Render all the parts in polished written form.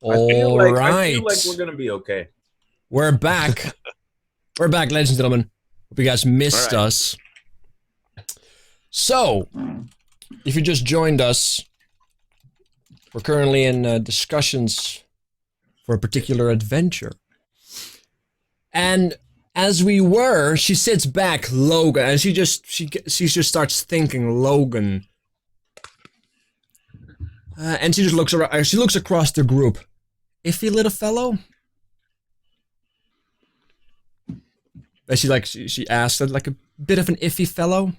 I feel like Alright. we're gonna be okay. We're back. We're back, ladies and gentlemen. Hope you guys missed us. So, if you just joined us, we're currently in discussions for a particular adventure. And as we were, she sits back, Logan, and she just starts thinking, Logan. And she just looks around. She looks across the group. Iffy little fellow. And she asked, like a bit of an iffy fellow.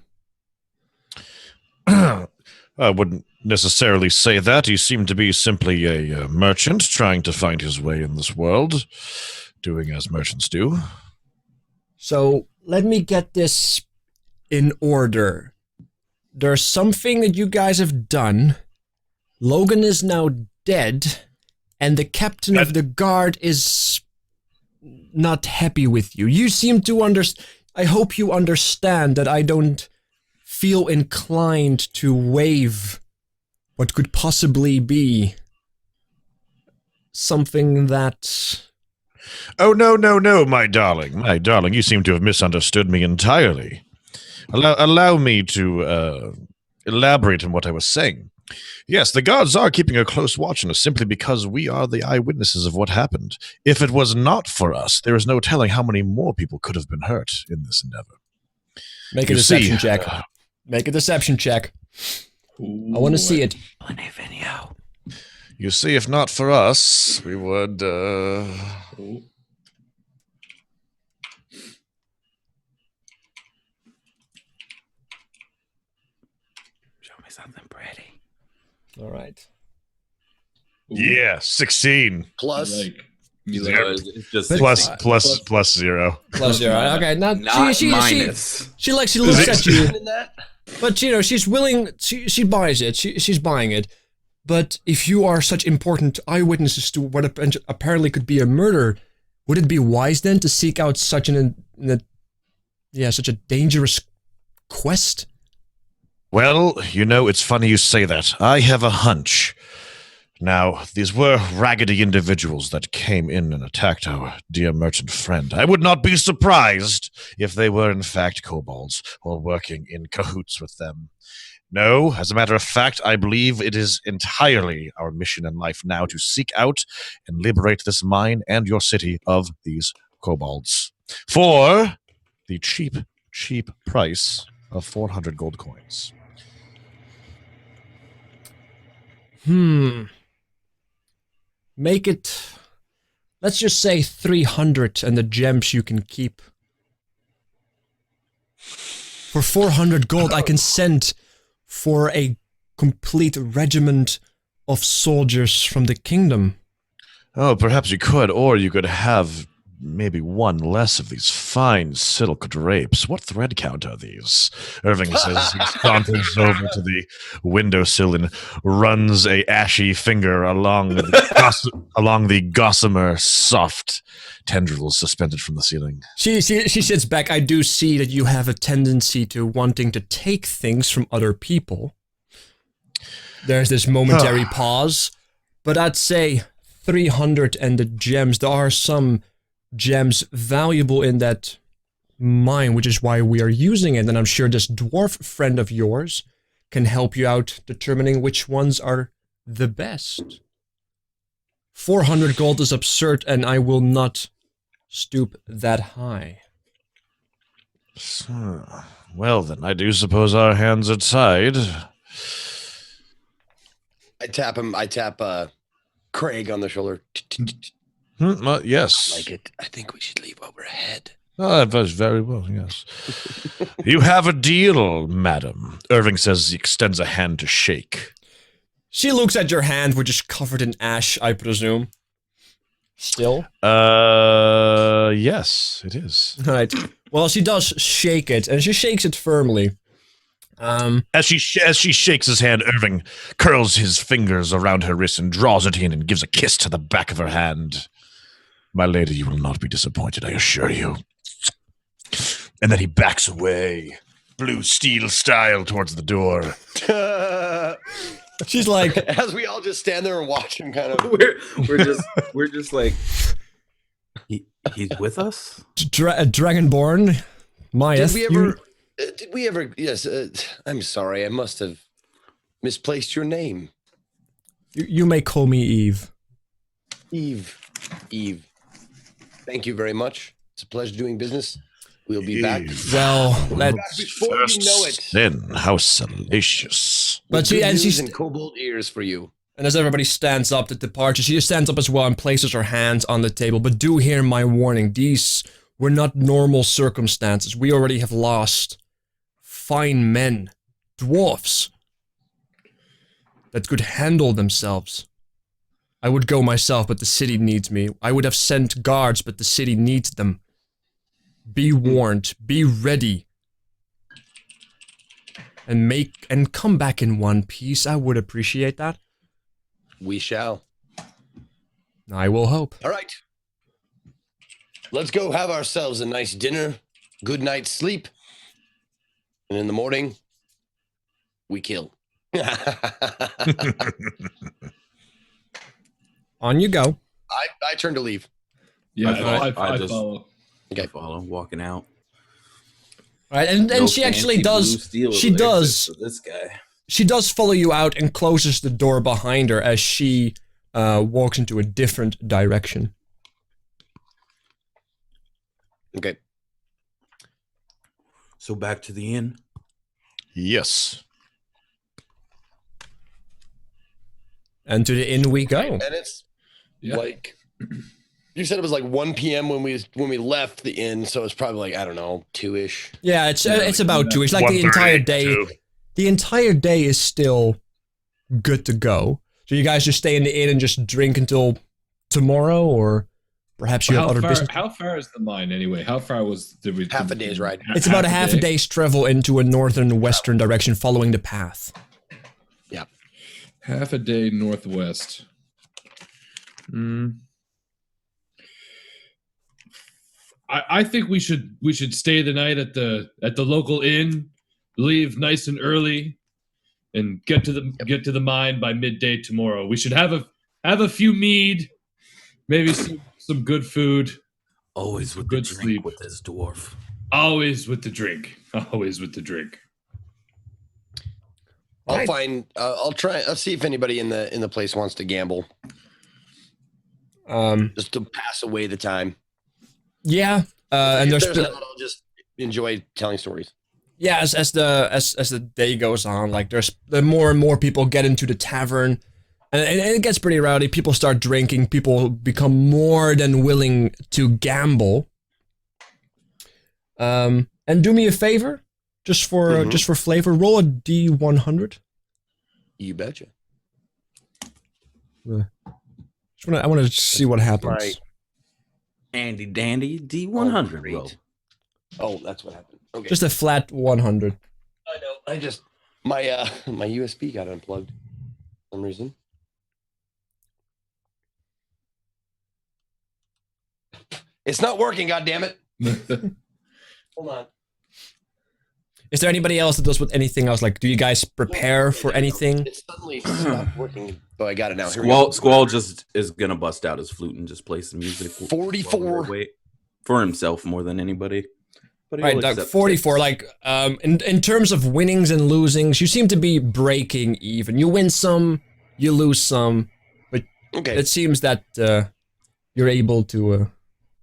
I wouldn't necessarily say that. He seemed to be simply a merchant trying to find his way in this world, doing as merchants do. So, let me get this in order. There's something that you guys have done. Logan is now dead, and the captain of the guard is not happy with you. You seem to I hope you understand that I don't feel inclined to waive what could possibly be something that... Oh, no, my darling. My darling, you seem to have misunderstood me entirely. Allow me to elaborate on what I was saying. Yes, the gods are keeping a close watch on us simply because we are the eyewitnesses of what happened. If it was not for us, there is no telling how many more people could have been hurt in this endeavor. Make a deception check. Make a deception check. Ooh, I want to see it. You see, if not for us, we would... Ooh. Show me something pretty. All right. Yeah, 16. Plus, It's just Plus 0. Plus 0. Okay, not minus. She looks at you, but you know she's willing. She buys it. She's buying it. But if you are such important eyewitnesses to what apparently could be a murder, would it be wise then to seek out such such a dangerous quest? Well, you know, it's funny you say that. I have a hunch. Now, these were raggedy individuals that came in and attacked our dear merchant friend. I would not be surprised if they were in fact kobolds or working in cahoots with them. No, as a matter of fact, I believe it is entirely our mission in life now to seek out and liberate this mine and your city of these kobolds for the cheap price of 400 gold coins. Make it, let's just say 300 and the gems you can keep. For 400 gold, I can send for a complete regiment of soldiers from the kingdom. Oh, perhaps you could, or you could have maybe one less of these fine silk drapes. What thread count are these? Irving says he saunters over to the windowsill and runs a ashy finger along the gossamer soft tendrils suspended from the ceiling. She sits back. I do see that you have a tendency to wanting to take things from other people. There's this momentary pause, but I'd say 300 and the gems. There are some gems valuable in that mine, which is why we are using it, and I'm sure this dwarf friend of yours can help you out determining which ones are the best. 400 gold is absurd, and I will not stoop that high. Well then, I do suppose our hands are tied. I tap Craig on the shoulder. Yes. Like it. I think we should leave while we're ahead. That was very well, yes. You have a deal, madam. Irving says he extends a hand to shake. She looks at your hand, which is covered in ash, I presume. Still? Yes, it is. Right. Well, she does shake it, and she shakes it firmly. As she shakes his hand, Irving curls his fingers around her wrist and draws it in and gives a kiss to the back of her hand. My lady, you will not be disappointed, I assure you. And then he backs away, blue steel style, towards the door. She's like, As we all just stand there and watch him, kind of. we're just like he's with us. Dragonborn, Maya. Did we ever? Yes. I'm sorry. I must have misplaced your name. You may call me Eve. Eve. Thank you very much. It's a pleasure doing business. We'll be back. Well, Before you know it. Sin, how salacious. but She's in kobold ears for you. and as everybody stands up at departure, she just stands up as well and places her hands on the table. But do hear my warning. These were not normal circumstances. We already have lost fine men, dwarfs, that could handle themselves. I would go myself, but the city needs me. I would have sent guards, but the city needs them. Be warned. Be ready. And come back in one piece. I would appreciate that. We shall. I will hope. All right. Let's go have ourselves a nice dinner, good night's sleep, and in the morning, we kill. On you go. I turn to leave. Yeah, I just follow. Okay. follow, walking out. All right, and No she actually fancy blue does. steel She exit does. for this guy. She does follow you out and closes the door behind her as she walks into a different direction. Okay. So back to the inn. Yes. And to the inn we go. And it's Yeah. like you said it was like 1 p.m. when we left the inn, so it's probably like, I don't know, 2-ish. Yeah, it's about 2. It's like the 1:30 entire day. to- The entire day is still good to go. So you guys just stay in the inn and just drink until tomorrow, or perhaps you have other business. How far is the mine anyway? How far did we? Half a day's ride. It's about a half a day's travel into a northern western direction, following the path. Yeah. Half a day northwest. I think we should stay the night at the local inn, leave nice and early, and get to the mine by midday tomorrow. We should have a few mead, maybe some good food. Always with Good the drink sleep. with this dwarf. Always with the drink. Always with the drink. I'll find. I'll try. I'll see if anybody in the place wants to gamble, just to pass away the time. Yeah, and If there's not, I'll just enjoy telling stories. yeah, as the day goes on, like the more and more people get into the tavern, and it gets pretty rowdy. People start drinking. People become more than willing to gamble. And do me a favor, just for flavor, roll a D100. You betcha. I want to see what happens. Right. Andy Dandy D100 great. roll. Oh, that's what happened. Okay. Just a flat 100. I know. I just my my USB got unplugged for some reason. It's not working. God damn it! Hold on. Is there anybody else that does with anything else? Like, do you guys prepare for anything? It suddenly stopped working. Oh, I got it now. Here we go. Squall just is gonna bust out his flute and just play some music. 44. Wait, for himself more than anybody. But Right, like 44. Like, in terms of winnings and losings, you seem to be breaking even. You win some, you lose some, but Okay. it seems that you're able to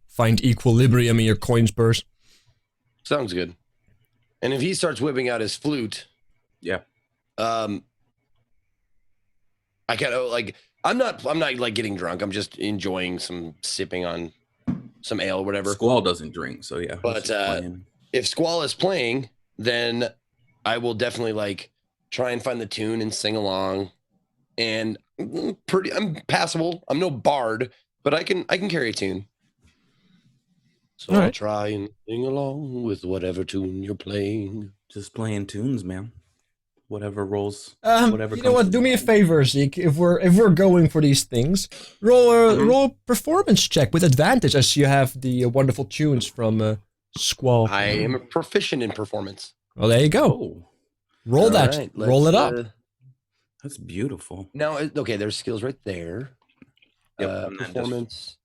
find equilibrium in your coin spurs. Sounds good. And if he starts whipping out his flute, Yeah. I kind of like I'm not like getting drunk. I'm just enjoying some sipping on some ale or whatever. Squall doesn't drink, so yeah. But, he's just playing. If Squall is playing, then I will definitely like try and find the tune and sing along. And I'm passable. I'm no bard, but I can carry a tune. So All I'll right. try and sing along with whatever tune you're playing. Just playing tunes, man. Whatever rolls. You Whatever know what? Do me a favor, Zeke. If we're going for these things, roll a performance check with advantage, as you have the wonderful tunes from Squall. I am a proficient in performance. Well, there you go. Oh. Roll All that. right, Roll it let's, up. That's beautiful. Now, okay, there's skills right there. Yep, and then just- Performance,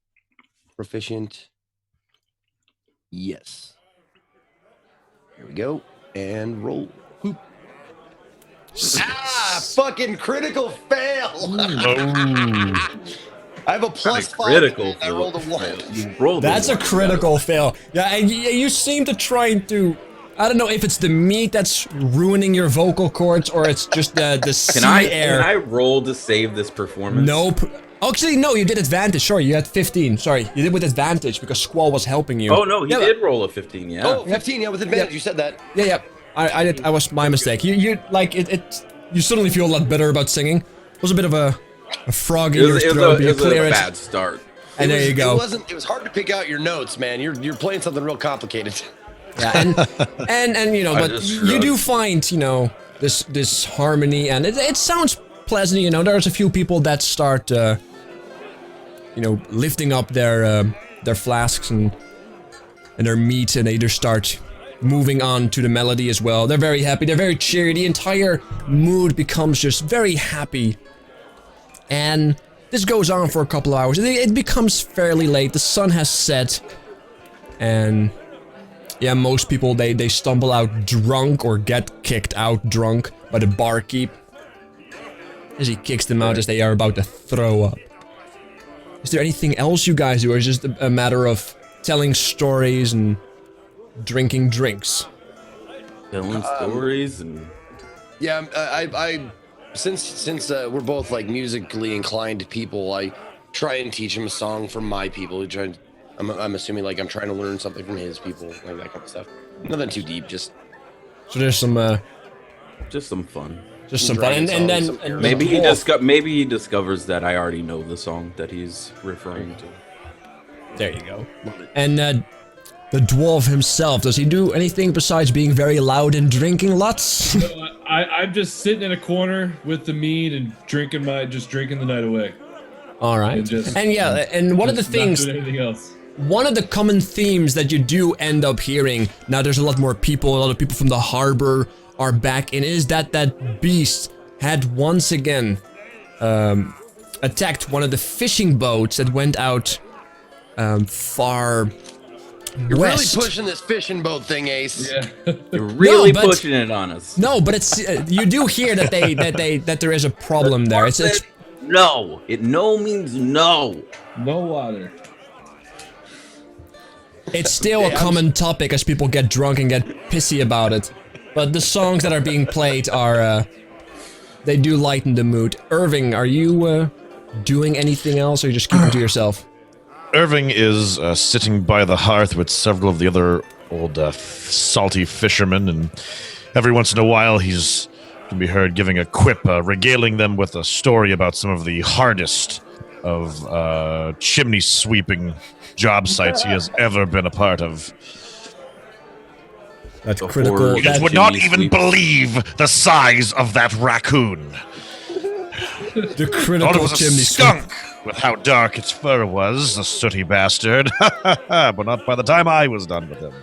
proficient. Yes. Here we go. And roll. Boop. Fucking critical fail. I have a plus 5. Critical. I rolled a 1. You rolled. That's a critical fail. Yeah, and you seem to trying to. I don't know if it's the meat that's ruining your vocal cords or it's just the sea air. Can I roll to save this performance? Nope. Actually, no, you did advantage. Sorry, you had 15. Sorry, you did with advantage because Squall was helping you. Oh no, he did roll a 15. Yeah. Oh, 15. Yeah, with advantage. You said that. Yeah, yeah. I did. I was my mistake. You like it. You suddenly feel a lot better about singing. It was a bit of a frog in your throat, but you clear it. Bad start. And there you go. It was hard to pick out your notes, man. You're playing something real complicated. Yeah, and you know, but you do find, you know, this harmony, and it sounds pleasant. You know, there's a few people that start, you know, lifting up their flasks and their meat, and they just start moving on to the melody as well. They're very happy. They're very cheery. The entire mood becomes just very happy, and this goes on for a couple of hours. It becomes fairly late. The sun has set, and yeah, most people, they stumble out drunk or get kicked out drunk by the barkeep as he kicks them out as they are about to throw up. Is there anything else you guys do, or is it just a matter of telling stories and drinking drinks? Telling stories and... Yeah, I since we're both like musically inclined people, I try and teach him a song from my people. I'm assuming like I'm trying to learn something from his people, like that kind of stuff. Nothing too deep, just. So there's some just some fun. Just some fun, and then Maybe he discovers that I already know the song that he's referring to. There you go. And the dwarf himself, does he do anything besides being very loud and drinking lots? No, I'm just sitting in a corner with the mead and drinking the night away. All right. And yeah, and one of the things. Not doing anything else. One of the common themes that you do end up hearing, now there's a lot more people, a lot of people from the harbor are back in, is that beast had once again attacked one of the fishing boats that went out far You're west. really pushing this fishing boat thing, Ace. Yeah. You're really No, but- pushing it on us. No, but it's you do hear that that there is a problem there. It's No. No means no. No water. It's still a common topic as people get drunk and get pissy about it. But the songs that are being played are, they do lighten the mood. Irving, are you doing anything else, or you just keep it to yourself? Irving is sitting by the hearth with several of the other old salty fishermen, and every once in a while he's can be heard giving a quip, regaling them with a story about some of the hardest of chimney sweeping job sites he has ever been a part of. That's The critical. horror. You just That, would not chimney even sweep. believe the size of that raccoon. the Thought it critical was a chimney skunk with how dark its fur was, the sooty bastard. But not by the time I was done with him.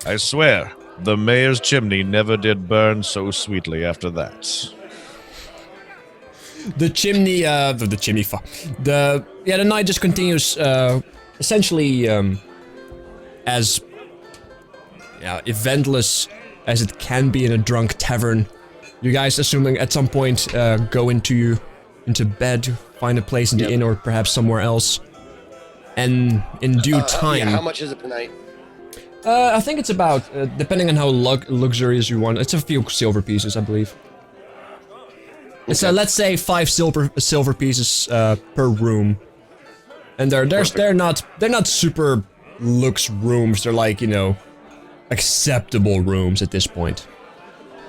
I swear, the mayor's chimney never did burn so sweetly after that. The chimney, the night just continues, essentially, as eventless as it can be in a drunk tavern. You guys, assuming at some point, go into bed, find a place in the inn or perhaps somewhere else, and in due time. Yeah, how much is it per night? I think it's about, depending on how luxurious you want, it's a few silver pieces, I believe. It's let's say 5 silver pieces per room, and they're not super lux rooms. They're like, you know, acceptable rooms at this point.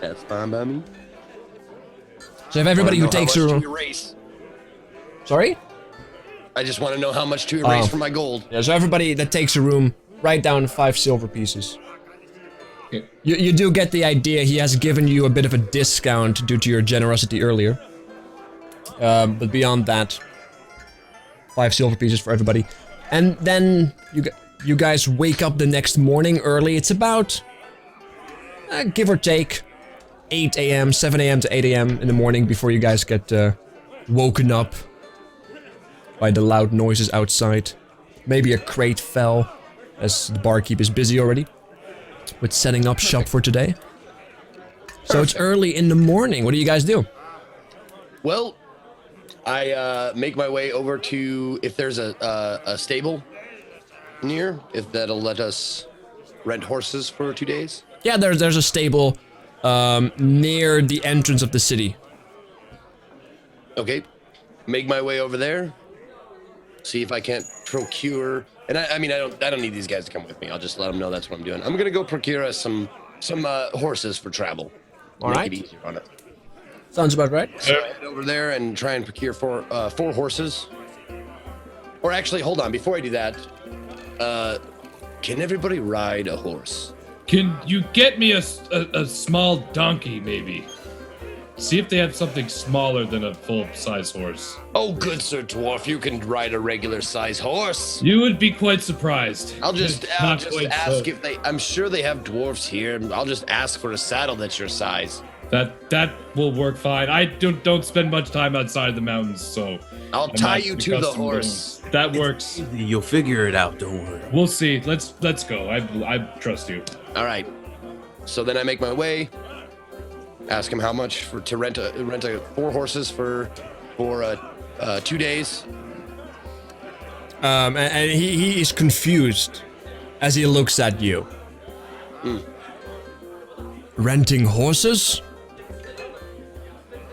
That's fine by me. So if everybody who takes a room, erase. sorry, I just want to know how much to erase from my gold. yeah. So everybody that takes a room, write down 5 silver pieces. Okay. You do get the idea. He has given you a bit of a discount due to your generosity earlier. But beyond that, 5 silver pieces for everybody. And then you guys wake up the next morning early. It's about, give or take, 8 a.m., 7 a.m. to 8 a.m. in the morning before you guys get woken up by the loud noises outside. Maybe a crate fell, as the barkeep is busy already with setting up shop for today. So it's early in the morning. What do you guys do? Well, I make my way over to, if there's a stable near, if that'll let us rent horses for 2 days. Yeah, there's a stable near the entrance of the city. Okay, make my way over there. See if I can't procure. And I mean, I don't need these guys to come with me. I'll just let them know that's what I'm doing. I'm gonna go procure us some horses for travel. All Make right. it easier on it. Sounds about right. So I head over there and try and procure four horses. Or actually, hold on. Before I do that, can everybody ride a horse? Can you get me a small donkey, maybe? See if they have something smaller than a full-size horse. Oh, good Sir Dwarf, you can ride a regular size horse. You would be quite surprised. I'll just Not quite ask so. if they. I'm sure they have dwarves here. I'll just ask for a saddle that's your size. That will work fine. I don't spend much time outside the mountains, so I'll I'm tie not you to the accustomed horse. That works. You'll figure it out. Don't worry. We'll see. Let's go. I trust you. All right. So then I make my way. Ask him how much to rent a 4 horses for 2 days. And he is confused as he looks at you. Renting horses?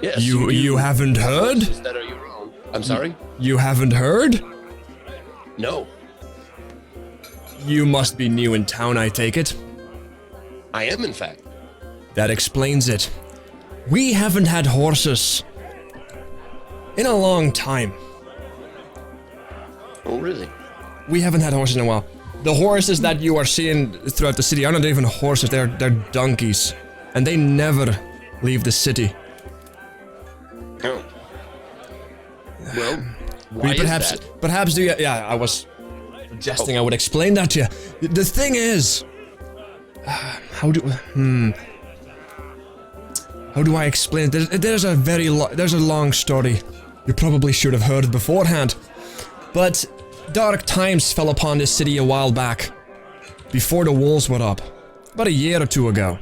Yes. You haven't heard? horses that are your own. I'm sorry. You haven't heard? No, You must be new in town, I take it. I am in fact. That explains it. We haven't had horses in a long time. Oh, really? We haven't had horses in a while. The horses that you are seeing throughout the city are not even horses, they're donkeys. And they never leave the city. Oh. Well, why is that? Perhaps do you, yeah, I was suggesting I would explain that to you. The thing is, how do I explain it? There's a long story. You probably should have heard it beforehand. But dark times fell upon this city a while back, before the walls were up, about a year or two ago.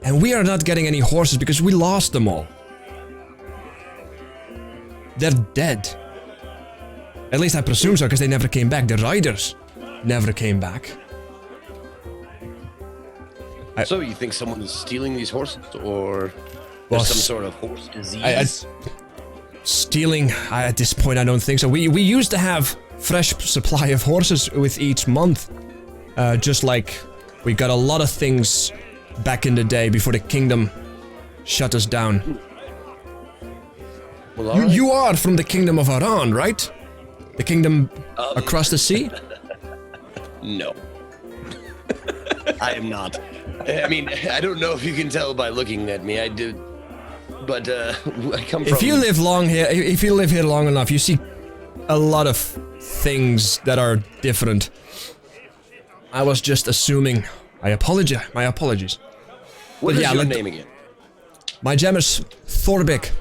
And we are not getting any horses because we lost them all. They're dead. At least I presume so, because they never came back. The riders never came back. So you think someone is stealing these horses, or Well, there's some sort of horse disease? Stealing, at this point, I don't think so. We used to have fresh supply of horses with each month. Just like we got a lot of things back in the day before the kingdom shut us down. Well, all right. You are from the kingdom of Aran, right? The kingdom across the sea? No. I am not. I mean, I don't know if you can tell by looking at me. I do, but I come from. If you live here long enough, you see a lot of things that are different. I was just assuming. My apologies. What but is yeah, your like- name again? My gem is Thorbik.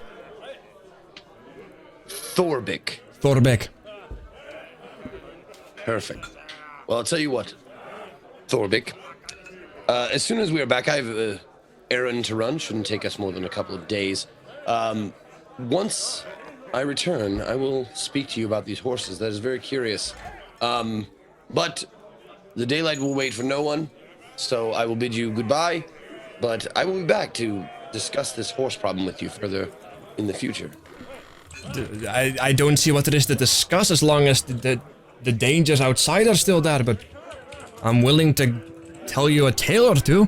Thorbik. Perfect. Well, I'll tell you what, Thorbik. As soon as we are back, I have an errand to run. Shouldn't take us more than a couple of days. Once I return, I will speak to you about these horses. That is very curious. But the daylight will wait for no one, so I will bid you goodbye. But I will be back to discuss this horse problem with you further in the future. I don't see what there is to discuss as long as the dangers outside are still there, but I'm willing to tell you a tale or two.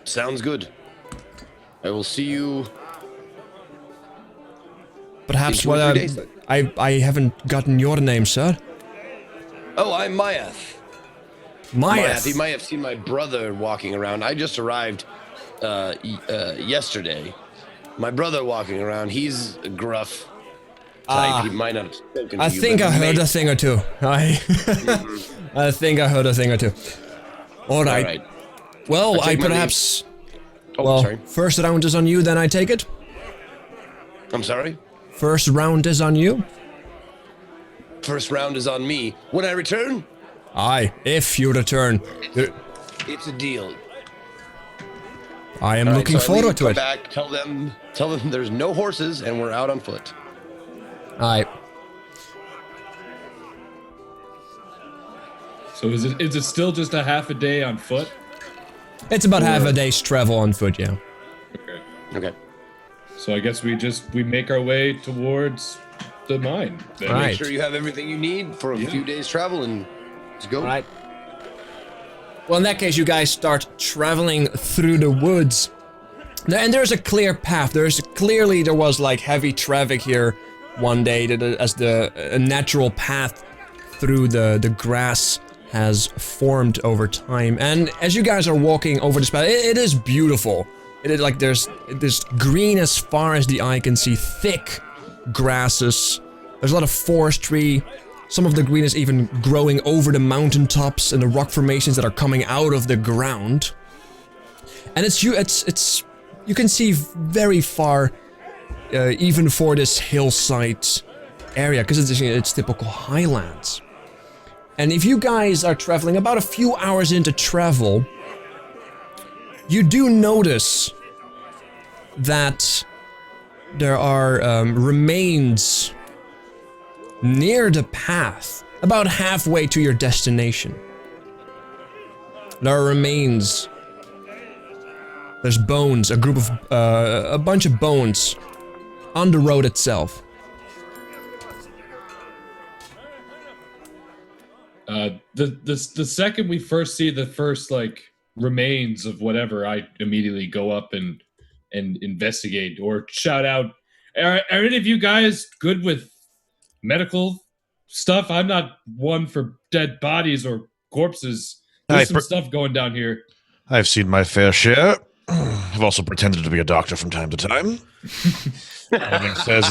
Sounds good. I will see you. Perhaps In 2 or 3 days, then. I haven't gotten your name, sir. Oh, I'm Mayath. Mayath. You might have seen my brother walking around. I just arrived yesterday. My brother walking around. He's a gruff type. He might not have spoken to I you. think but I heard may- a thing or two. I think I heard a thing or two. All right. All right. Well, I I take my perhaps Oh, well, sorry. first round is on you, then I take it? I'm sorry? First round is on you? First round is on me. When I return, Aye, if you return. it's a deal. I am All right, looking so I leave, forward to come it. back, tell them there's no horses and we're out on foot. Aye. So is it still just a half a day on foot? It's about half a day's travel on foot, yeah. Okay. Okay. So I guess we make our way towards the mine. Then. All right. Make sure you have everything you need for a few days travel and let's go. Alright. Well, in that case, you guys start traveling through the woods. And there's a clear path. There was like heavy traffic here one day as a natural path through the grass has formed over time. And as you guys are walking over this path, it is beautiful. It is like there's this green as far as the eye can see, thick grasses. There's a lot of forestry. Some of the green is even growing over the mountaintops and the rock formations that are coming out of the ground. And you can see very far, even for this hillside area, because it's typical highlands. And if you guys are traveling about a few hours into travel, you do notice that there are remains near the path, about halfway to your destination. There are remains. There's bones, a bunch of bones on the road itself. The second we first see the first like remains of whatever, I immediately go up and investigate or shout out. Are any of you guys good with medical stuff? I'm not one for dead bodies or corpses. There's some stuff going down here. I've seen my fair share. I've also pretended to be a doctor from time to time. Irving says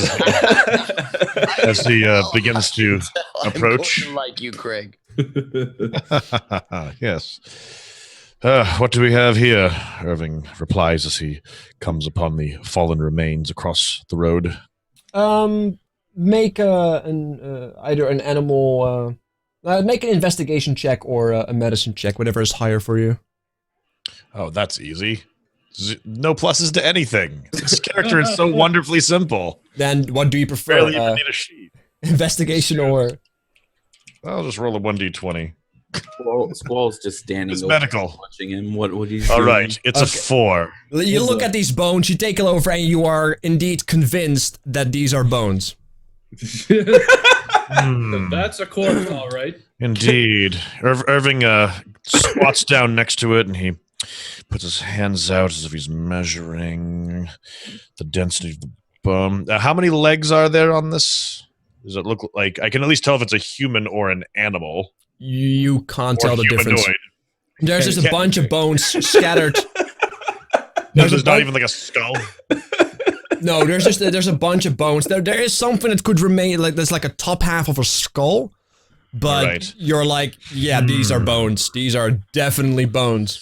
as he begins to approach. I'm like you, Craig. Yes. What do we have here? Irving replies as he comes upon the fallen remains across the road. Make either an animal, make an investigation check or a medicine check, whatever is higher for you. Oh, that's easy. No pluses to anything. This character is so wonderfully simple. Then what do you prefer? Barely even need a sheet. Investigation or... I'll just roll a 1d20. Squall's just standing It's over medical. watching him. What he's All doing. right, it's a 4. You look at these bones, you take it over, and you are indeed convinced that these are bones. That's a corpse, all right. Indeed. Irving squats down next to it, and he puts his hands out as if he's measuring the density of the bone. How many legs are there on this? Does it look like... I can at least tell if it's a human or an animal. You can't tell the humanoid. difference. There's just a bunch of bones scattered. There's not even like a skull. No, there's a bunch of bones. There is something that could remain, like there's like a top half of a skull, but Right. you're like, yeah, these are bones. These are definitely bones.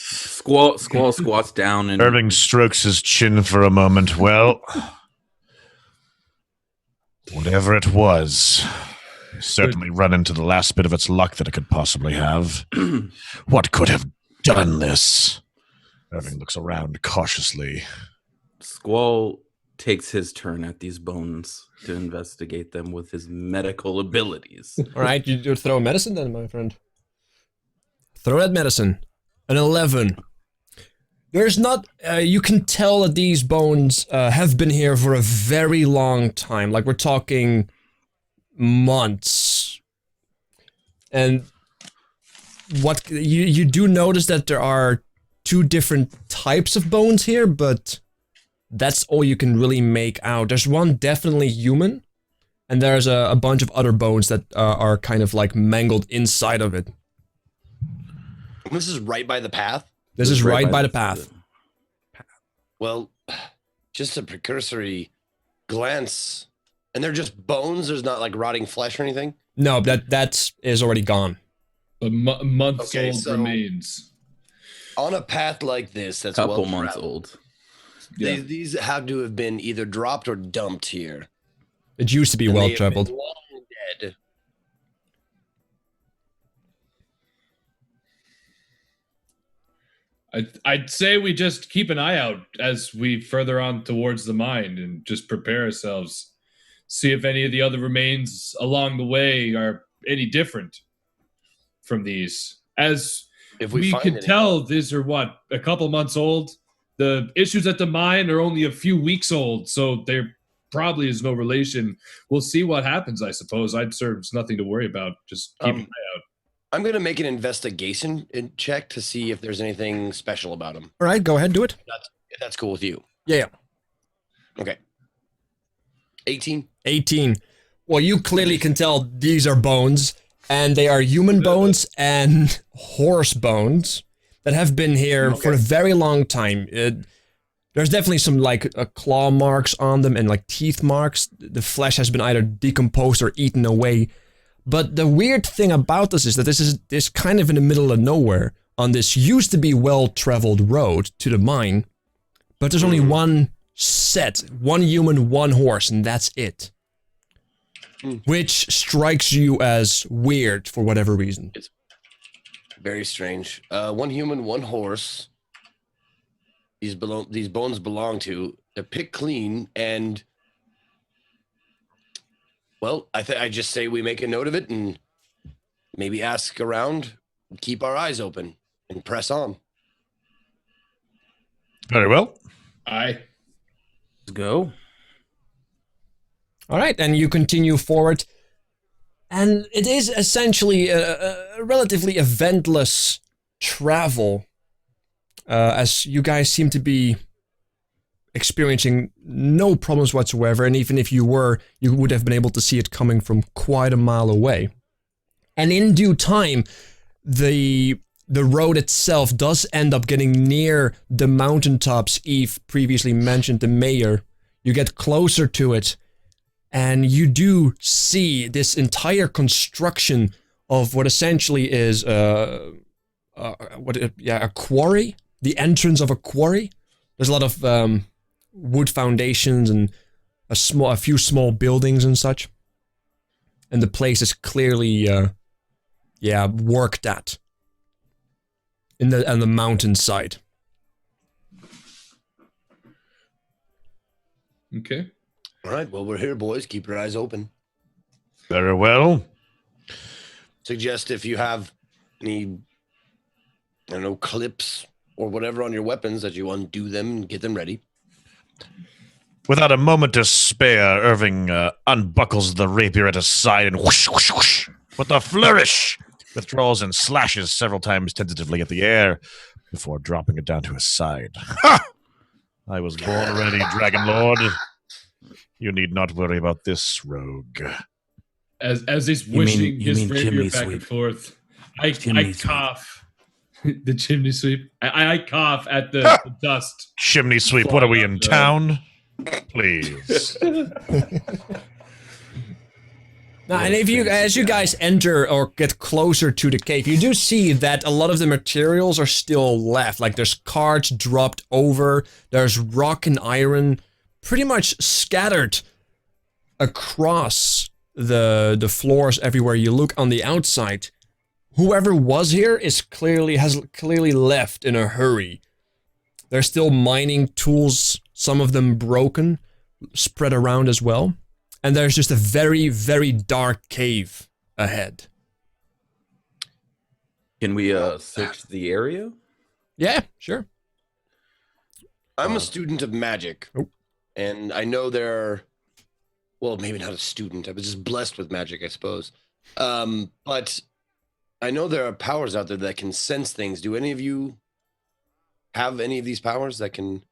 Squall squats down and Irving strokes his chin for a moment. Well, whatever it was, certainly run into the last bit of its luck that it could possibly have. What could have done this? Irving looks around cautiously. Squall takes his turn at these bones to investigate them with his medical abilities. All right, you throw a medicine then, my friend. Throw that medicine. An 11. There's not... you can tell that these bones have been here for a very long time. Like, we're talking months. And what you do notice that there are 2 different types of bones here, but that's all you can really make out. There's one definitely human, and there's a bunch of other bones that are kind of like mangled inside of it. This is right by the path. This is right by the path. Well, just a precursory glance, and they're just bones. There's not like rotting flesh or anything. No, that is already gone. A month's Okay, old so- remains. On a path like this, that's Couple well months traveled, old. Yeah. these have to have been either dropped or dumped here. It used to be And well they have been traveled. long dead. I'd say we just keep an eye out as we further on towards the mine and just prepare ourselves. See if any of the other remains along the way are any different from these. As If we find can any. tell, these are what, a couple months old. The issues at the mine are only a few weeks old, so there probably is no relation. We'll see what happens, I suppose. I'd serve nothing to worry about. Just keep an eye out. I'm going to make an investigation check to see if there's anything special about them. All right, go ahead, do it. If that's cool with you. Yeah. Okay. 18. 18. Well, you clearly can tell these are bones, and they are human bones and horse bones that have been here for a very long time. There's definitely some like claw marks on them and like teeth marks. The flesh has been either decomposed or eaten away. But the weird thing about this is that this is kind of in the middle of nowhere on this used to be well-traveled road to the mine, but there's only one human, one horse, and that's it. Which strikes you as weird for whatever reason. It's very strange. One human, one horse. These bones belong to. They're picked clean, and well, I just say we make a note of it and maybe ask around, keep our eyes open, and press on. Very well. Aye. Let's go. All right, and you continue forward, and it is essentially a relatively eventless travel, as you guys seem to be experiencing no problems whatsoever, and even if you were, you would have been able to see it coming from quite a mile away. And in due time, the road itself does end up getting near the mountaintops Eve previously mentioned, the mayor. You get closer to it, and you do see this entire construction of what essentially is a quarry, the entrance of a quarry. There's a lot of wood foundations and a few small buildings and such, and the place is clearly worked at on the mountainside. Okay. All right. Well, we're here, boys. Keep your eyes open. Very well. Suggest if you have any, I don't know, clips or whatever on your weapons that you undo them and get them ready. Without a moment to spare, Irving unbuckles the rapier at his side and whoosh, whoosh, whoosh, with a flourish, withdraws and slashes several times tentatively at the air before dropping it down to his side. Ha! I was born ready, Dragon Lord. You need not worry about this, rogue. As he's You wishing mean his rapier chimney back sweep. and forth, I Chimney sweep. cough. The chimney sweep. I cough at the dust. Chimney sweep, what are we in town? Please. Now, and as you guys enter or get closer to the cave, you do see that a lot of the materials are still left. Like there's carts dropped over, there's rock and iron pretty much scattered across the floors everywhere you look on the outside. Whoever was here has clearly left in a hurry. There's still mining tools, some of them broken, spread around as well. And there's just a very, very dark cave ahead. Can we search the area? Yeah, sure. I'm a student of magic. Oh. And I know there are, well, maybe not a student. I was just blessed with magic, I suppose. But I know there are powers out there that can sense things. Do any of you have any of these powers that you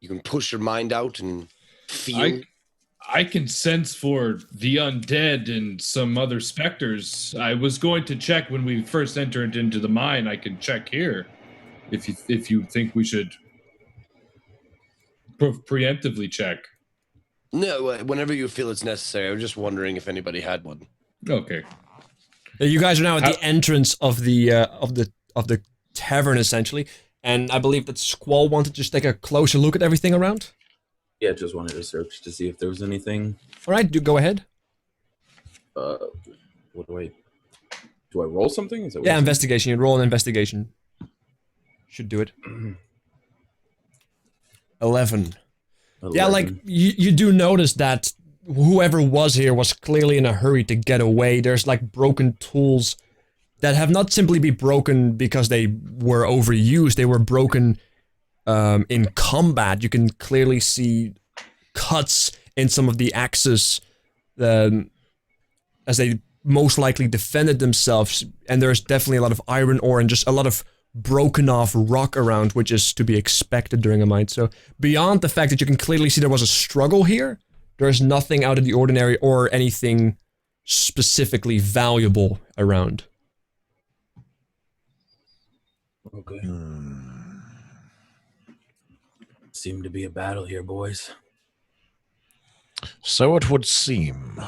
can push your mind out and feel? I can sense for the undead and some other specters. I was going to check when we first entered into the mine. I can check here if you think we should preemptively check. No, whenever you feel it's necessary. I was just wondering if anybody had one. Okay. You guys are now at the entrance of the tavern, essentially. And I believe that Squall wanted to just take a closer look at everything around. Yeah, just wanted to search to see if there was anything. All right, do go ahead. What do I roll something? Is that what Yeah, you're saying? investigation. You roll an investigation. Should do it. 11. Yeah, like, 11. you do notice that whoever was here was clearly in a hurry to get away. There's, like, broken tools that have not simply been broken because they were overused. They were broken in combat. You can clearly see cuts in some of the axes as they most likely defended themselves. And there's definitely a lot of iron ore and just a lot of broken off rock around, which is to be expected during a mine. So beyond the fact that you can clearly see there was a struggle here, there's nothing out of the ordinary or anything specifically valuable around. Okay. Seem to be a battle here, boys. So it would seem.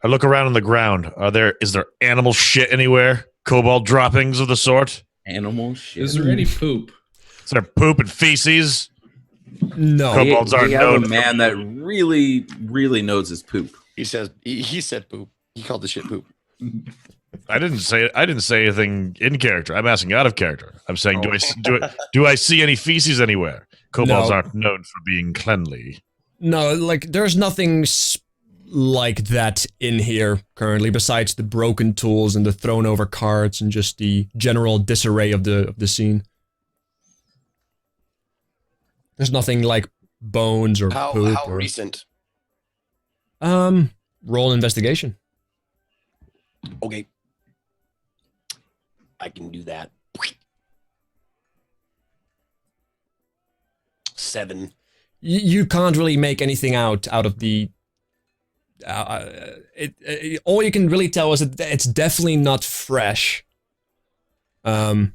I look around on the ground. Is there animal shit anywhere? Kobold droppings of the sort? Animal shit. Is there any poop? Is there poop and feces? No. Kobolds aren't we have known a man that really, really knows his poop. He said poop. He called the shit poop. I didn't say anything in character. I'm asking out of character. I'm saying, do I see any feces anywhere? Kobolds No. aren't known for being cleanly. No, like, there's nothing like that in here currently, besides the broken tools and the thrown over carts and just the general disarray of the scene. There's nothing like bones or poop. How or, recent? roll an investigation. Okay. I can do that. 7. You can't really make anything out of the. All you can really tell is that it's definitely not fresh. But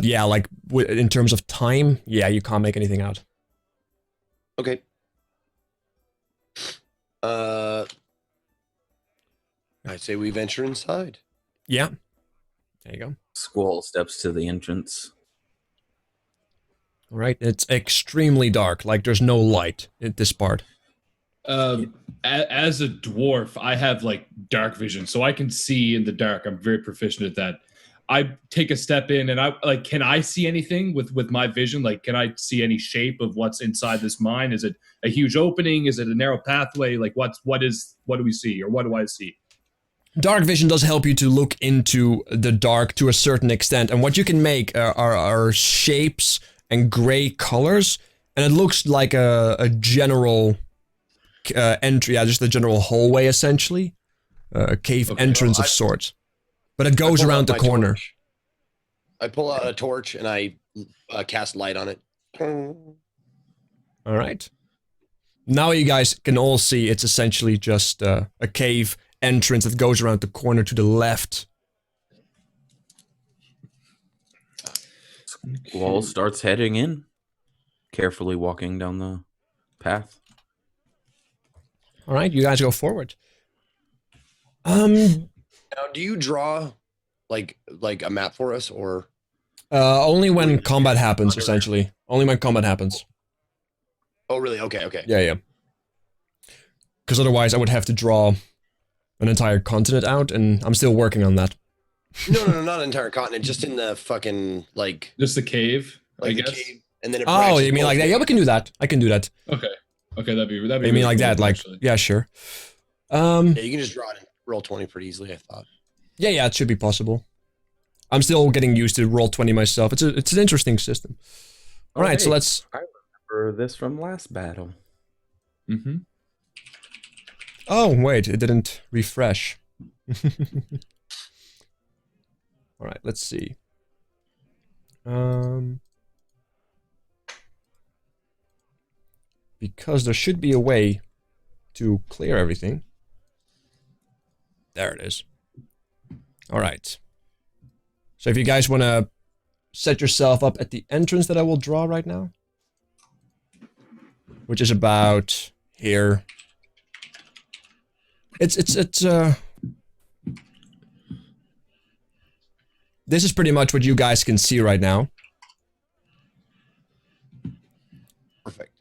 yeah, like in terms of time, yeah, you can't make anything out. Okay. I'd say we venture inside. Yeah. There you go. Squall steps to the entrance. All right. It's extremely dark. Like there's no light at this part. As a dwarf, I have like dark vision, so I can see in the dark. I'm very proficient at that. I take a step in, and I like. Can I see anything with my vision? Like, can I see any shape of what's inside this mine? Is it a huge opening? Is it a narrow pathway? Like, what do we see, or what do I see? Dark vision does help you to look into the dark to a certain extent, and what you can make are shapes and gray colors, and it looks like a general entry, yeah, just a general hallway essentially, a cave entrance of sorts. But it goes around the corner. Torch. I pull out a torch and I cast light on it. All right. Now you guys can all see it's essentially just a cave entrance that goes around the corner to the left. Squall starts heading in, carefully walking down the path. All right, you guys go forward. Now, do you draw like a map for us, or Only when combat happens, essentially. Only when combat happens. Oh, really? Okay. Yeah. Because otherwise I would have to draw an entire continent out, and I'm still working on that. No, not an entire continent, just in the fucking like Just the cave, like I the guess. cave, and then it Oh, branches you mean like that? Yeah, we can do that. I can do that. Okay, that'd be. You really mean like cool, that? Like, actually. yeah, sure. Yeah, you can just draw it and roll 20 pretty easily, I thought. Yeah, it should be possible. I'm still getting used to Roll20 myself. It's an interesting system. All right, so hey, let's. I remember this from last battle. Mm-hmm. Oh wait, it didn't refresh. All right, let's see. Because there should be a way to clear everything. There it is. All right. So if you guys want to set yourself up at the entrance that I will draw right now, which is about here. It's this is pretty much what you guys can see right now. Perfect.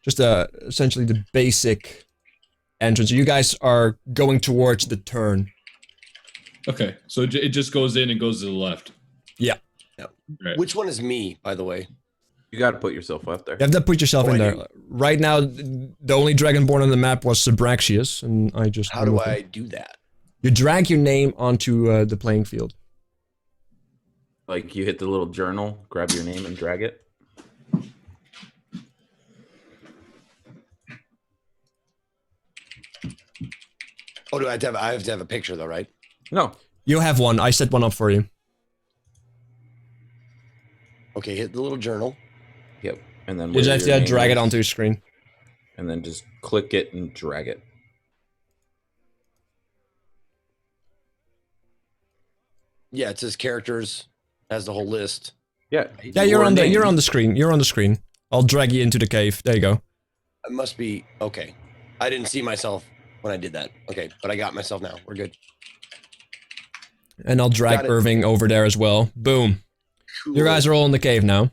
Just essentially the basic entrance. You guys are going towards the turn. Okay, so it just goes in and goes to the left. Yeah. Right. Which one is me, by the way? You got to put yourself up there. You have to put yourself Oh, in I there. do. Right now, the only dragonborn on the map was Sabraxius, and I just... How do removed him. I do that? You drag your name onto the playing field. Like you hit the little journal, grab your name and drag it. Oh, I have to have a picture though, right? No. You have one. I set one up for you. Okay, hit the little journal. Yep. And then You where just your have to name drag it is, onto your screen. and then just click it and drag it. Yeah, it says characters, has the whole list. Yeah. Yeah, you're on the screen. You're on the screen. I'll drag you into the cave. There you go. It must be okay. I didn't see myself when I did that. Okay, but I got myself now. We're good. And I'll drag Got it. Irving over there as well. Boom. Cool. You guys are all in the cave now.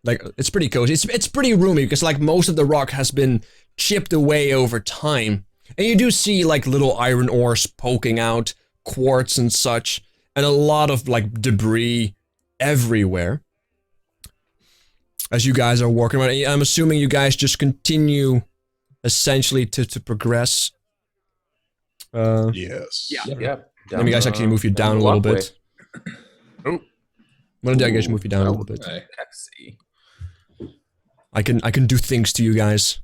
Like, it's pretty cozy. It's pretty roomy because, like, most of the rock has been chipped away over time. And you do see, like, little iron ores poking out, quartz and such, and a lot of, like, debris everywhere. As you guys are walking around, I'm assuming you guys just continue, essentially, to progress. Yes. Yeah. Yeah. Let me guys actually move you down a little bit. Oh. Why don't I guys move you down a little bit? Right. Taxi. I can do things to you guys.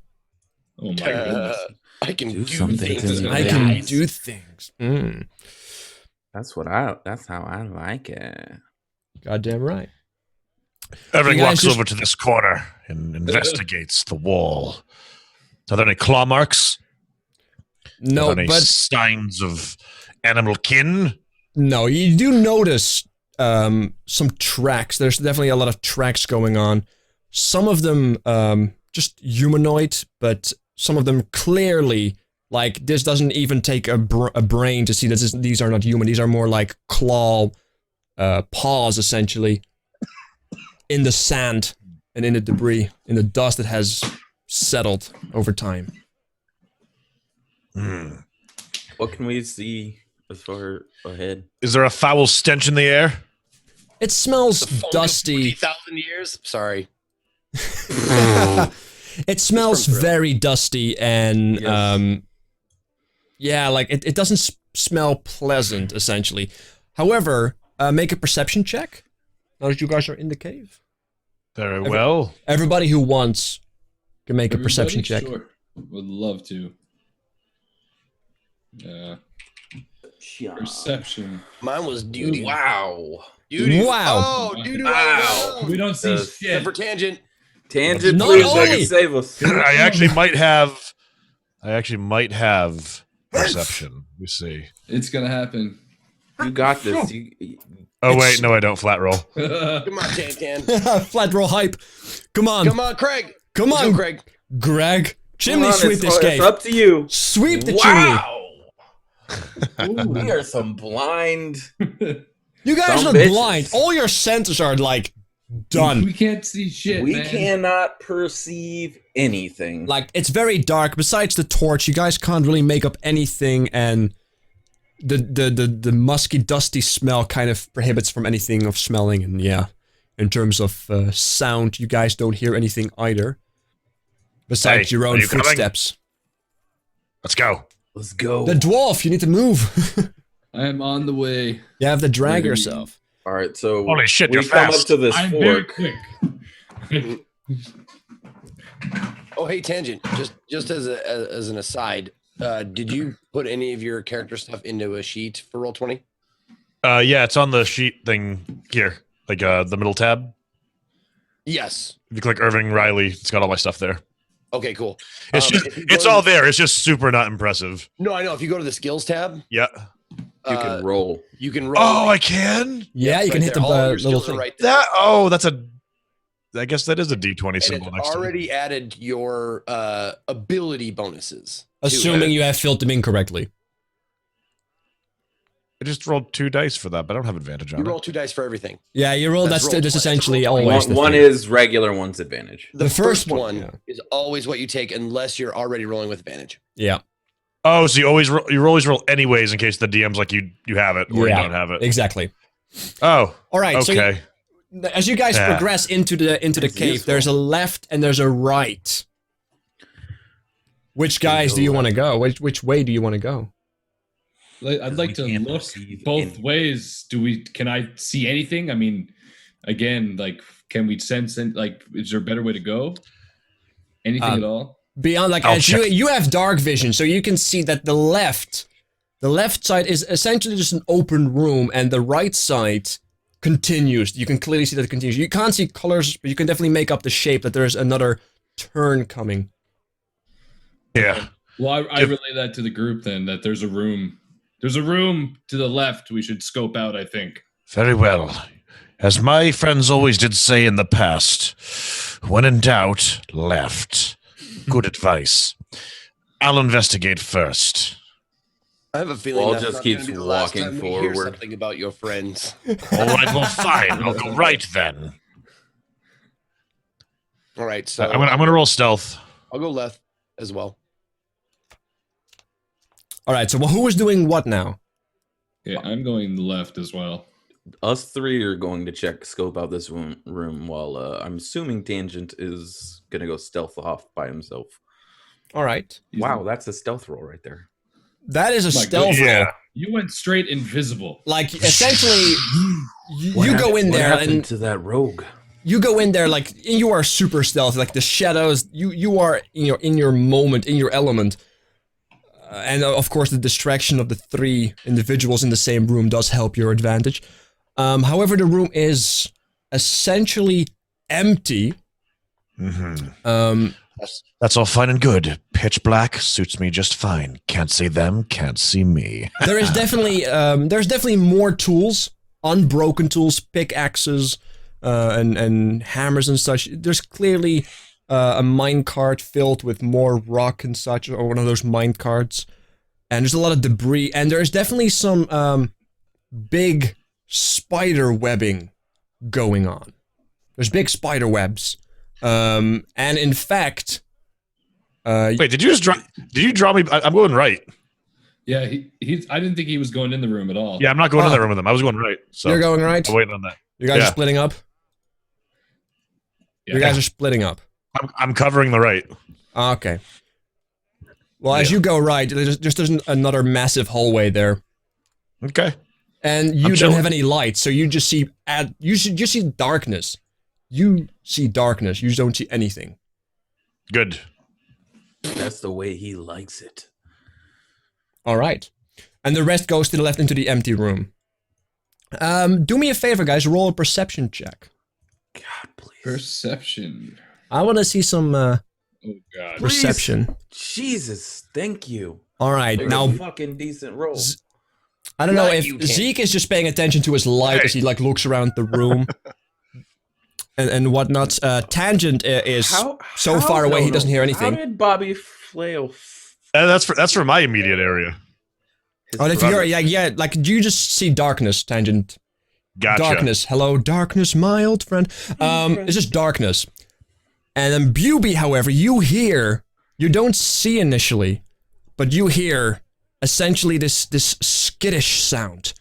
Oh my goodness. I can do something things. to me. I can Guys. do things. That's how I like it. Goddamn right. Irving You guys walks just- over to this corner and investigates the wall. Are there any claw marks? No, Are there any but signs of animal kin? no, you do notice some tracks. There's definitely a lot of tracks going on. Some of them just humanoid, but some of them clearly, like, this doesn't even take a brain to see that these are not human. These are more like claw paws, essentially, in the sand and in the debris, in the dust that has settled over time. What can we see as far ahead? Is there a foul stench in the air? It smells The funk of dusty. 40,000 years? Sorry. It smells from Thrill. very dusty and Yes. yeah, like it doesn't smell pleasant, essentially. However, make a perception check now that you guys are in the cave. Very well. Everybody who wants can make a perception check. Sure. Would love to. Perception. Mine was duty. Wow. Duty. Wow. Oh, duty. Wow. We don't see Except shit. For tangent. Tangent, Not please only- save us. I actually might have perception. We see. It's gonna happen. You got this. Oh It's- wait, no, I don't. Flat roll. Come on, Tan. Flat roll hype. Come on. Come on, Craig. Come Let's go, on, Craig. Greg. Chimney Come on, sweep it's, this it's cave. up to you. Sweep the chimney. Wow. We are some blind. You guys Some are bitches. blind. All your senses are like done. We can't see shit, We man. cannot perceive anything. Like, it's very dark. Besides the torch, you guys can't really make up anything, and the musky, dusty smell kind of prohibits from anything of smelling, and yeah, in terms of sound, you guys don't hear anything either. Besides Hey, your own are you coming? footsteps. Let's go. Let's go. The dwarf, you need to move. I am on the way. You have to drag Maybe- yourself. All right, so Holy shit, we you're come up fast. to this I'm very fork. quick. Oh, hey, tangent. Just as an aside, did you put any of your character stuff into a sheet for Roll20? Yeah, it's on the sheet thing here, like the middle tab. Yes. If you click Irving Riley, it's got all my stuff there. Okay, cool. It's just, if you go it's to all the- there. It's just super not impressive. No, I know. If you go to the skills tab, You Yeah. can roll. you can roll. Oh, I can. Yeah, you Right can hit there. the All of your little skills are thing. right there. That. Oh, that's a. I guess that is a D20 And symbol it's next to it. already added your ability bonuses. to Assuming it. you have filled them incorrectly. I just rolled 2 dice for that, but I don't have advantage on You it. roll 2 dice for everything. Yeah, you roll. That's That's roll just twice. essentially Roll twice. always the One thing. is regular, one's advantage. The first first one, one yeah. is always what you take unless you're already rolling with advantage. Yeah, Oh, so you always roll anyways in case the DM's like you have it or you don't have it. exactly. Oh, All right. So okay. as you guys Yeah. progress into the That's cave, useful. there's a left and there's a right. Which guys do you want to go? Which way do you want to go? I'd like to We can't look perceive both anything. ways. Can I see anything? I mean, again, like, can we sense and like, is there a better way to go? Anything at all? Beyond, like, I'll as check. you have dark vision, so you can see that the left side is essentially just an open room, and the right side continues. You can clearly see that it continues. You can't see colors, but you can definitely make up the shape that there's another turn coming. Yeah. Well, I relay that to the group then, that there's a room. There's a room to the left we should scope out, I think. Very well. As my friends always did say in the past, when in doubt, left. Good advice. I'll investigate first. I have a feeling Wall that's just not keeps gonna be the last walking time we hear forward. something about your friends. All right, well, fine. I'll go right then. All right, so I'm gonna roll stealth. I'll go left as well. All right. So who is doing what now? Yeah, I'm going left as well. Us three are going to scope out this room while I'm assuming Tangent is going to go stealth off by himself. All right. Wow, that's a stealth roll right there. That is a My stealth roll. Yeah. You went straight invisible. Like, essentially, What you go happened- in what there happened and to that rogue? you go in there like you are super stealthy. Like the shadows, you are in your moment, in your element. And of course, the distraction of the 3 individuals in the same room does help your advantage. However, the room is essentially empty. Mm-hmm. That's all fine and good. Pitch black suits me just fine. Can't see them, can't see me. There is definitely there's definitely more tools, unbroken tools, pickaxes, and hammers and such. There's clearly a minecart filled with more rock and such, or one of those mine carts. And there's a lot of debris, and there's definitely some big spider webbing going on. There's big spider webs. And in fact, Wait, did you draw me? I'm going right. Yeah, he's. I didn't think he was going in the room at all. Yeah, I'm not going in Oh. that room with them. I was going right. So you're going right. I'm waiting on that. You guys Yeah. are splitting up. Yeah. You guys are splitting up. I'm covering the right. Okay. Well, as you go right, there's another massive hallway there, Okay. and you I'm don't chilling. have any light, so you just see see darkness. You see darkness. You don't see anything. Good. That's the way he likes it. All right, and the rest goes to the left into the empty room. Do me a favor, guys. Roll a perception check. God, please. Perception. I want to see some Oh God. perception. Jesus, thank you. All right, Like now a fucking decent roll. I don't know Not if you, Ken. Zeke is just paying attention to his light as he like looks around the room and whatnot. Tangent is so far away he doesn't hear anything. How did Bobby Flail? That's for my immediate area. Oh, if you're like you just see darkness, Tangent. Gotcha. Darkness. Hello, darkness, my old friend. It's just darkness. And then Bewby, however, you don't see initially, but you hear essentially this skittish sound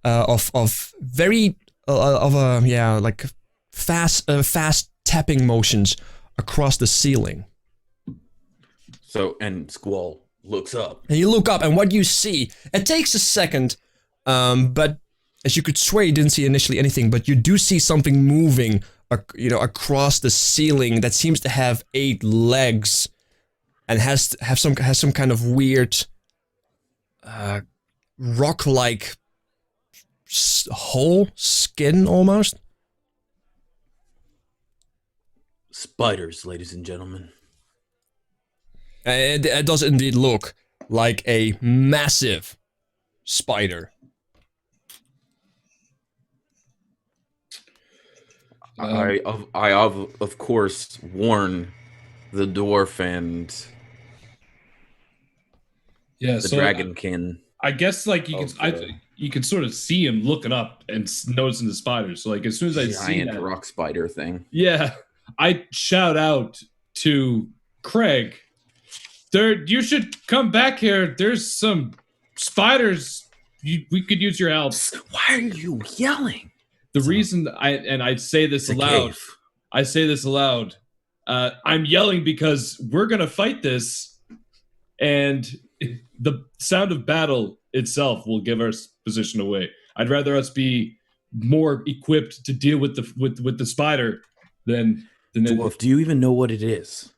of very like fast tapping motions across the ceiling. So, and Squall looks up. And you look up, and what you see, it takes a second, but as you could swear you didn't see initially anything, but you do see something moving, across the ceiling that seems to have 8 legs, and has some kind of weird, rock-like whole skin almost. Spiders, ladies and gentlemen. It does indeed look like a massive spider. of course warn the dwarf and Yeah, the so dragonkin. I guess like you of can the you can sort of see him looking up and noticing the spiders. So like as soon as I see giant that, rock spider thing. yeah, I shout out to Craig. You should come back here. There's some spiders. We could use your help. Why are you yelling? The reason I say this It's a aloud. cave. I say this aloud. I'm yelling because we're gonna fight this, and the sound of battle itself will give our position away. I'd rather us be more equipped to deal with the spider than Dwarf, do you even know what it is?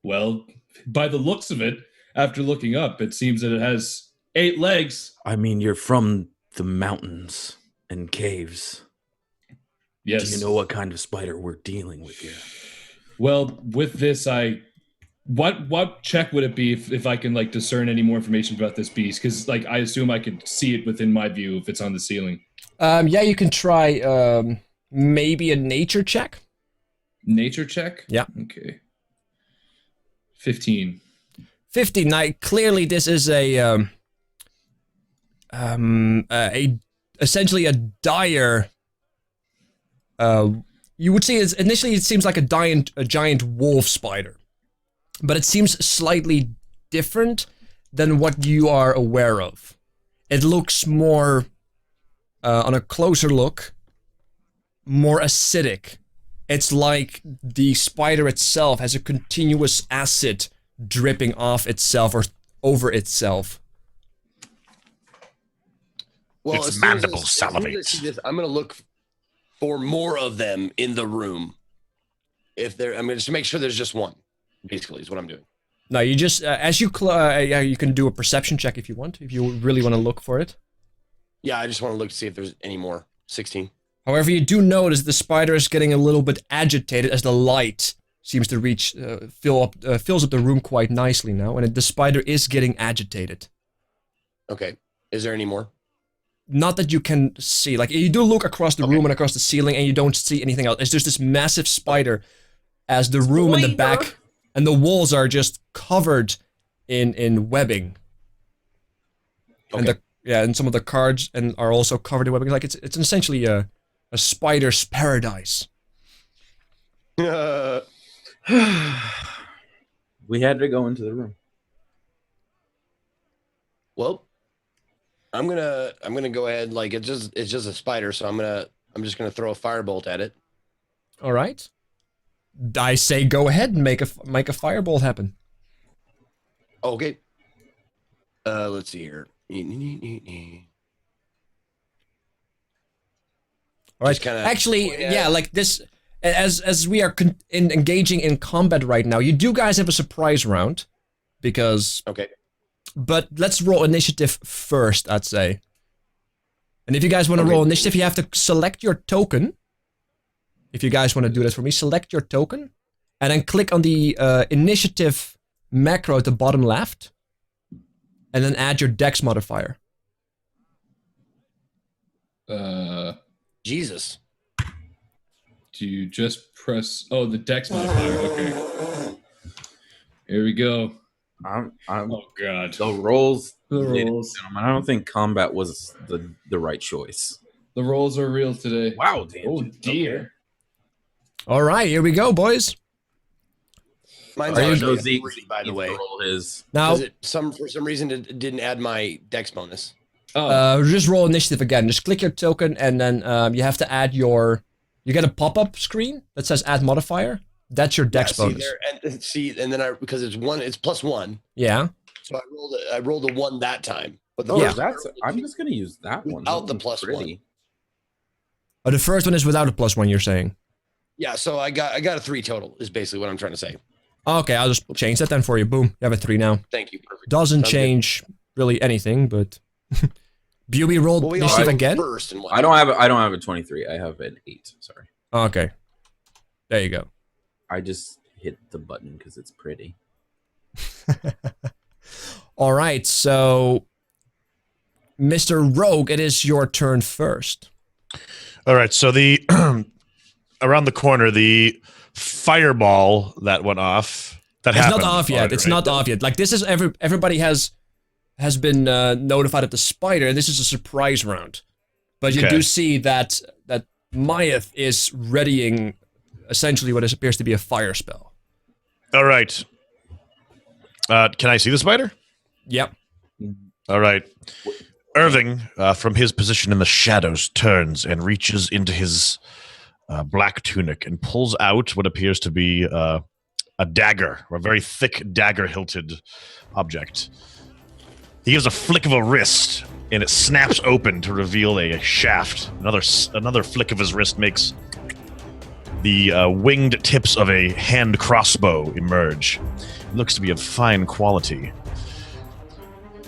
well, by the looks of it, after looking up, it seems that it has 8 legs. I mean, you're from the mountains and caves. Yes. Do you know what kind of spider we're dealing with here? Well, with this, what check would it be if I can like discern any more information about this beast? Because like I assume I could see it within my view if it's on the ceiling. Yeah, you can try maybe a nature check. Nature check? Yeah. Okay. 15. 50. Now, clearly, this is essentially a dire. You would say initially it seems like a giant wolf spider, but it seems slightly different than what you are aware of. It looks more, on a closer look, more acidic. It's like the spider itself has a continuous acid dripping off itself or over itself. Well, Its as soon as mandible as soon as I salivates. see this, I'm gonna look for more of them in the room. If there, I'm gonna just make sure there's just one. Basically, is what I'm doing. No, you just as you you can do a perception check if you want, if you really want to look for it. Yeah, I just want to look to see if there's any more. 16. However, you do notice the spider is getting a little bit agitated as the light seems to reach fills up the room quite nicely now, and the spider is getting agitated. Okay. Is there any more? Not that you can see. Like you do look across the room and across the ceiling, and you don't see anything else. It's just this massive spider, as the room in the back and the walls are just covered in webbing. Okay. And some of the cards and are also covered in webbing. Like it's essentially a spider's paradise. We had to go into the room. Well, I'm gonna go ahead. Like it's just a spider, so I'm just gonna throw a firebolt at it. All right. I say go ahead and make a firebolt happen. Okay. Let's see here. All right. Just kinda Actually, point at yeah, it. like this, as we are engaging in combat right now, you do guys have a surprise round, because. Okay. But let's roll initiative first, I'd say. And if you guys want to roll initiative, you have to select your token. If you guys want to do this for me, select your token, and then click on the initiative macro at the bottom left, and then add your dex modifier. Jesus. Do you just press? Oh, the dex modifier. Okay. Here we go. I'm Oh God. the rolls. The ladies and rolls. gentlemen, I don't think combat was the right choice. The rolls are real today. Wow, Dan. Oh dear. All right, here we go, boys. Mine's Are you- actually a Zeke, 3, by the needs way. to roll his. Now, Because for some reason it didn't add my dex bonus. Oh. just roll initiative again. Just click your token, and then you have to add your. You get a pop-up screen that says add modifier. That's your dex Yeah, bonus. and then because it's +1. Yeah. So I rolled a 1 that time. But the Oh, Yeah. that's. I'm just gonna use that one. Without the That one's +1. Oh, the first one is without a +1. You're saying. Yeah, so I got a 3 total is basically what I'm trying to say. Okay, I'll just change that then for you. Boom, you have a 3 now. Thank you. Perfect. Doesn't Sounds good. change really anything, but Bewby rolled Well, we all initiative go again. first and I don't have a 23. I have an 8. Sorry. Okay, there you go. I just hit the button because it's pretty. All right, so Mr. Rogue, it is your turn first. All right, so the around the corner, the fireball that went off. That It's happened not off yet. already, It's right? not off yet. Like this is everybody has been notified of the spider, and this is a surprise round. But you Okay. do see that Myeth is readying essentially what appears to be a fire spell. All right. Can I see the spider? Yep. All right. Irving, from his position in the shadows, turns and reaches into his black tunic and pulls out what appears to be a dagger, or a very thick dagger-hilted object. He gives a flick of a wrist, and it snaps open to reveal a shaft. Another flick of his wrist makes the winged tips of a hand crossbow emerge. It looks to be of fine quality.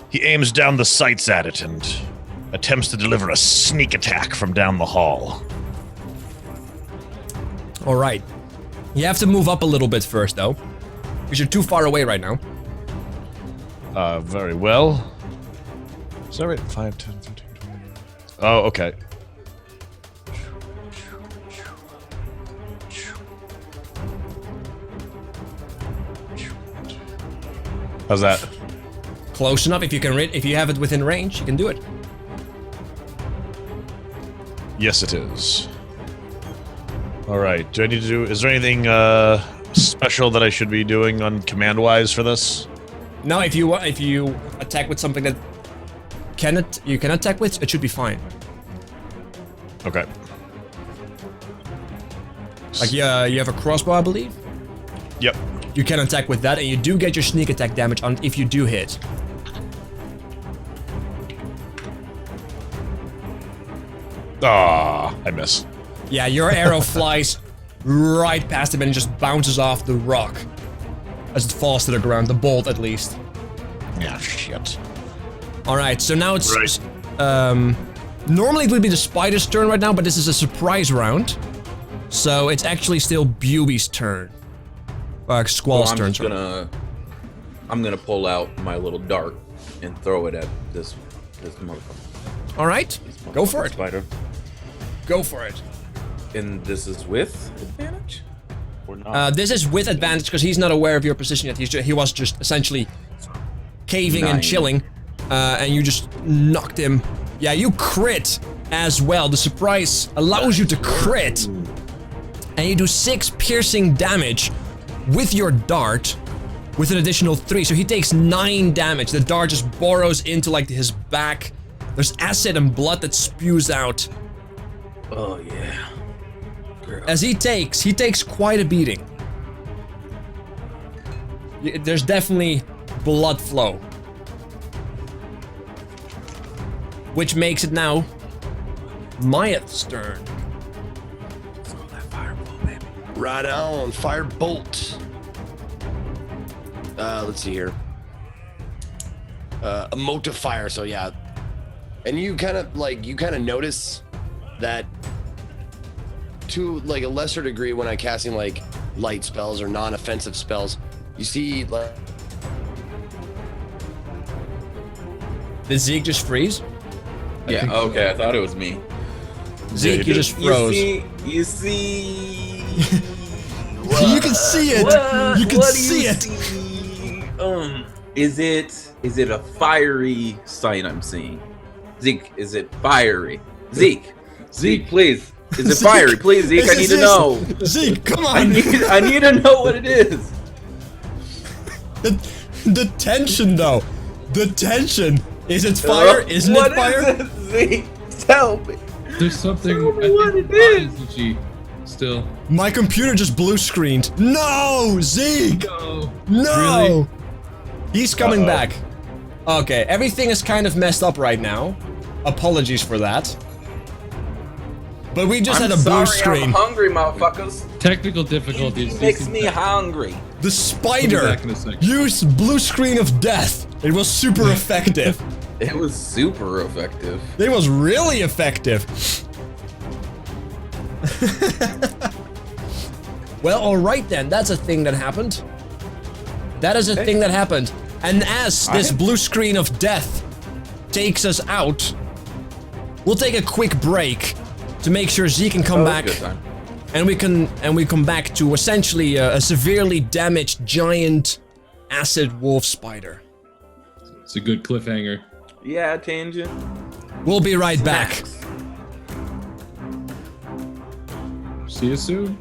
He aims down the sights at it and attempts to deliver a sneak attack from down the hall. All right. You have to move up a little bit first, though, because you're too far away right now. Very well. Is that right? 5, 10, 15, 20. Oh, okay. How's that? Close enough. If you have it within range, you can do it. Yes, it is. All right. Do I need to do? Is there anything special that I should be doing on command-wise for this? No, if you attack with something that you can attack with, it should be fine. Okay. Like you have a crossbow, I believe. Yep. You can attack with that, and you do get your sneak attack damage on if you do hit. Ah, I miss. Yeah, your arrow flies right past him and just bounces off the rock as it falls to the ground. The bolt, at least. Yeah, shit. All right, so now it's Right. normally it would be the spider's turn right now, but this is a surprise round, so it's actually still Bewby's turn. Squall's turn. Sorry. I'm gonna pull out my little dart and throw it at this motherfucker. All right, go for it. Spider. Go for it. And this is with advantage? Or not? This is with advantage because he's not aware of your position yet. He was just essentially caving and 9. chilling, and you just knocked him. Yeah, you crit as well. The surprise allows you to crit, and you do 6 piercing damage with your dart, with an additional 3. So he takes 9 damage. The dart just burrows into like his back. There's acid and blood that spews out. Oh yeah. Girl. As he takes quite a beating. There's definitely blood flow. Which makes it now Myeth's turn. Right on, fire bolt. Let's see here. A motive fire, so yeah. And you kind of notice that to like a lesser degree when I'm casting like light spells or non-offensive spells, you see like Did Zeke just freeze? Yeah, okay, I thought it was me. Zeke, you just froze. You see. You can see it. You can see it. Is it a fiery sight I'm seeing? Zeke, is it fiery? Zeke, please. Is it fiery? Please, Zeke, I need to know. Zeke, come I on. need to know what it is. The tension, though. The tension. Is it fire? Isn't it fire? What is it, Zeke? Tell me. There's something. Tell me I what think it is. Sushi still. My computer just blue screened. No, Zeke. No. No. Really? He's coming back. Okay, everything is kind of messed up right now. Apologies for that. But we just had a blue screen. I'm hungry, motherfuckers. Technical difficulties. It makes me hungry. The spider back in a second. used blue screen of death. It was super effective. It was super effective. It was really effective. Well, alright then. That's a thing that happened. That is a thing that happened. And as this blue screen of death takes us out, we'll take a quick break to make sure Zeke can come back And we come back to essentially a severely damaged giant acid wolf spider. It's a good cliffhanger. Yeah, Tangent. We'll be right back. Snacks. See you soon.